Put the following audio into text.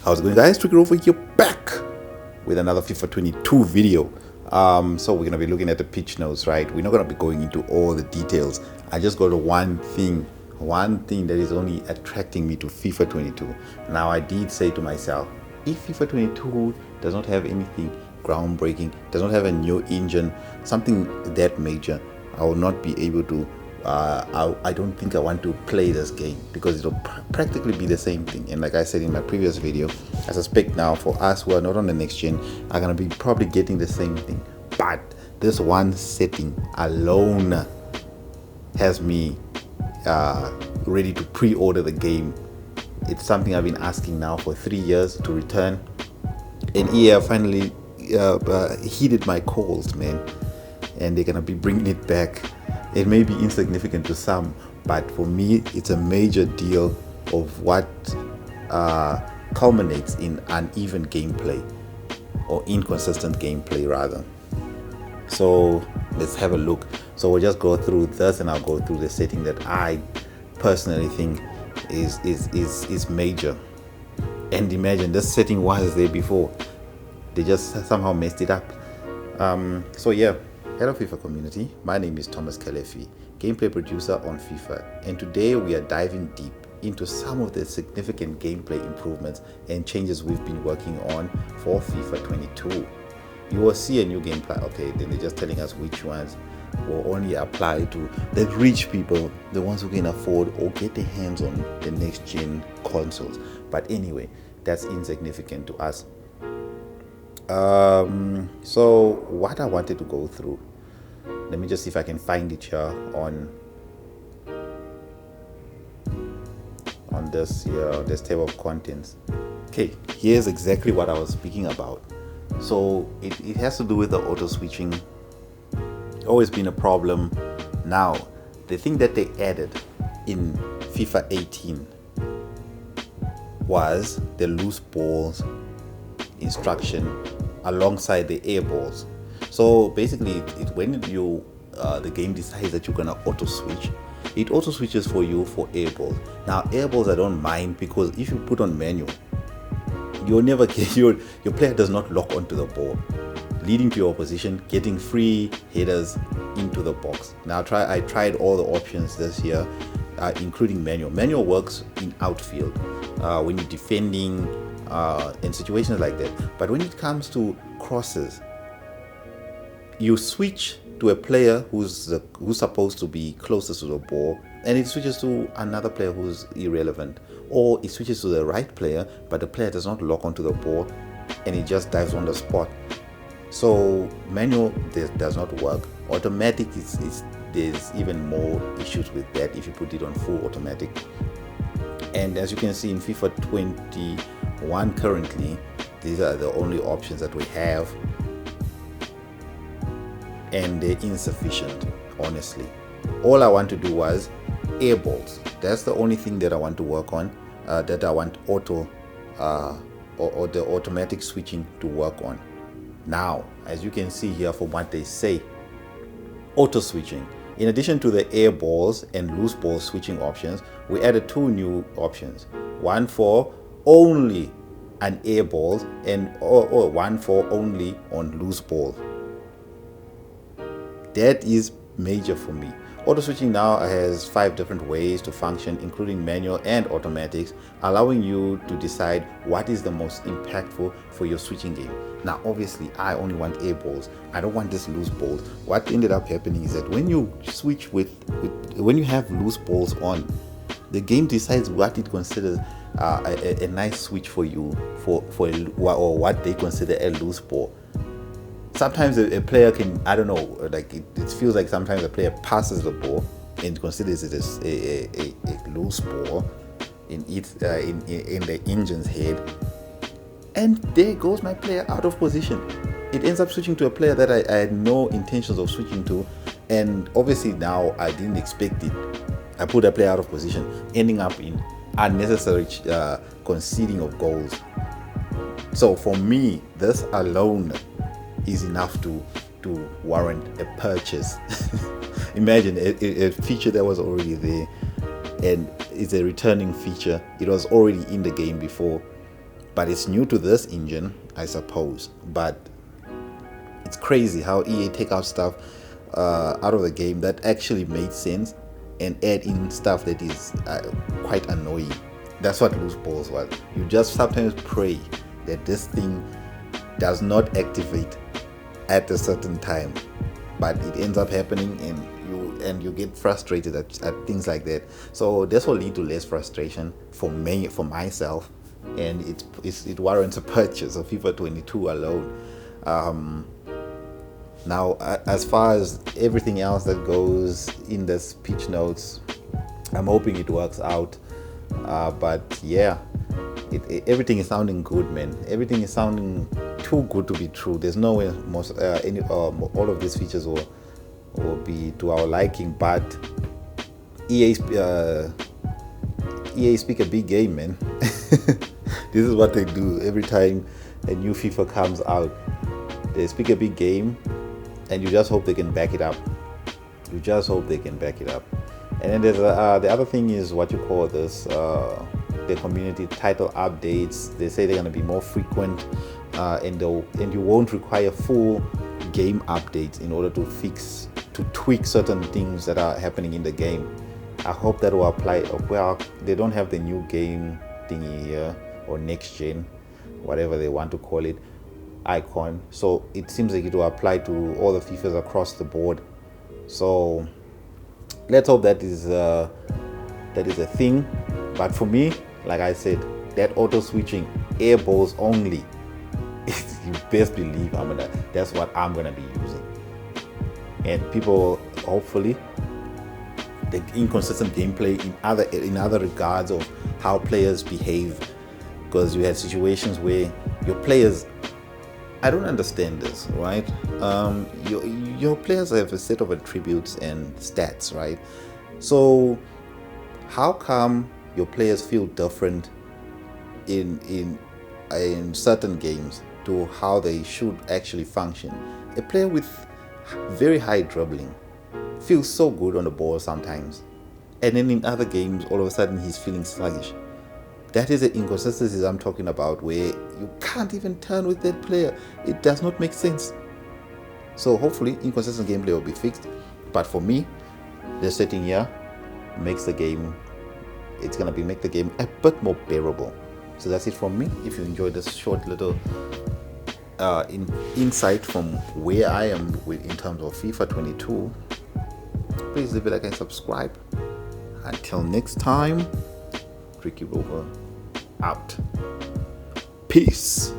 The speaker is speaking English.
How's it going, guys? Trigger over here, back with another FIFA 22 video. So we're gonna be looking at the pitch notes, right? We're not gonna be going into all the details. I just got one thing that is only attracting me to FIFA 22. Now, I did say to myself, if FIFA 22 does not have anything groundbreaking, does not have a new engine, something that major, I will not be able to. I don't think I want to play this game because it'll practically be the same thing. And like I said in my previous video, I suspect now for us who are not on the next gen are gonna be probably getting the same thing. But this one setting alone has me ready to pre-order the game. It's something I've been asking now for 3 years to return, and EA finally heeded my calls, man, and they're gonna be bringing it back. It may be insignificant to some, but for me it's a major deal of what culminates in uneven gameplay, or inconsistent gameplay rather. So let's have a look. So we'll just go through this, and I'll go through the setting that I personally think is major. And imagine, this setting was there before, they just somehow messed it up. So yeah, hello FIFA community, my name is Thomas Kalefi, gameplay producer on FIFA, and today we are diving deep into some of the significant gameplay improvements and changes we've been working on for FIFA 22. You will see a new gameplay. Okay, then they're just telling us which ones will only apply to the rich people, the ones who can afford or get their hands on the next gen consoles. But anyway, that's insignificant to us. So what I wanted to go through, let me just see if I can find it here on this table of contents. Okay, here's exactly what I was speaking about. So it has to do with the auto switching. Always been a problem. Now, the thing that they added in FIFA 18 was the loose balls instruction alongside the air balls. So basically, when you the game decides that you're gonna auto switch, it auto switches for you for air balls. Now, air balls I don't mind, because if you put on manual, you'll never get your player does not lock onto the ball, leading to your opposition getting free headers into the box. Now I tried all the options this year, including manual. Manual works in outfield when you're defending in situations like that. But when it comes to crosses, you switch to a player who's supposed to be closest to the ball, and it switches to another player who's irrelevant, or it switches to the right player, but the player does not lock onto the ball and it just dives on the spot. So manual does not work. Automatic there's even more issues with that if you put it on full automatic. And as you can see in FIFA 21 currently, these are the only options that we have, and they're insufficient, honestly. All I want to do was air balls. That's the only thing that I want to work on, that I want auto or the automatic switching to work on. Now, as you can see here from what they say, auto switching, in addition to the air balls and loose ball switching options, we added two new options, one for only an air balls and or one for only on loose ball. That is major for me. Auto switching now has 5 different ways to function, including manual and automatics, allowing you to decide what is the most impactful for your switching game. Now, obviously, I only want air balls. I don't want this loose balls. What ended up happening is that when you switch when you have loose balls on, the game decides what it considers a nice switch for you or what they consider a loose ball. Sometimes a player can, I don't know, like it feels like sometimes a player passes the ball and considers it as a loose ball in the engine's head, and there goes my player out of position. It ends up switching to a player that I had no intentions of switching to, and obviously now I didn't expect it. I put a player out of position, ending up in unnecessary conceding of goals. So for me, this alone is enough to warrant a purchase. Imagine a feature that was already there, and it's a returning feature. It was already in the game before, but it's new to this engine, I suppose. But it's crazy how EA take out stuff out of the game that actually made sense and add in stuff that is quite annoying. That's what loose balls was. You just sometimes pray that this thing does not activate at a certain time, but it ends up happening, and you get frustrated at things like that. So this will lead to less frustration for myself, and it warrants a purchase of FIFA 22 alone. Now, as far as everything else that goes in this pitch notes, I'm hoping it works out. But yeah, everything is sounding good, man. Everything is sounding too good to be true. There's no way all of these features will be to our liking, but EA speak a big game, man. This is what they do every time a new FIFA comes out. They speak a big game, and you just hope they can back it up. You just hope they can back it up. And then there's the other thing is what you call this, the community title updates. They say they're going to be more frequent, and you won't require full game updates in order to tweak certain things that are happening in the game. I hope that will apply. Well, they don't have the new game thingy here, or next gen, whatever they want to call it, icon. So it seems like it will apply to all the FIFAs across the board. So let's hope that is a thing. But for me, like I said, that auto switching, air balls only, you best believe that's what I'm gonna be using. And people, hopefully, the inconsistent gameplay in other regards of how players behave, because you had situations where your players, I don't understand this, right? Your players have a set of attributes and stats, right? So how come your players feel different in certain games to how they should actually function? A player with very high dribbling feels so good on the ball sometimes, and then in other games all of a sudden he's feeling sluggish. That is the inconsistencies I'm talking about, where you can't even turn with that player. It does not make sense. So hopefully inconsistent gameplay will be fixed. But for me, the setting here makes the game, it's gonna make the game a bit more bearable. So that's it from me. If you enjoyed this short little insight from where I am in terms of FIFA 22, please leave a like and subscribe. Until next time, Ricky Rover out. Peace.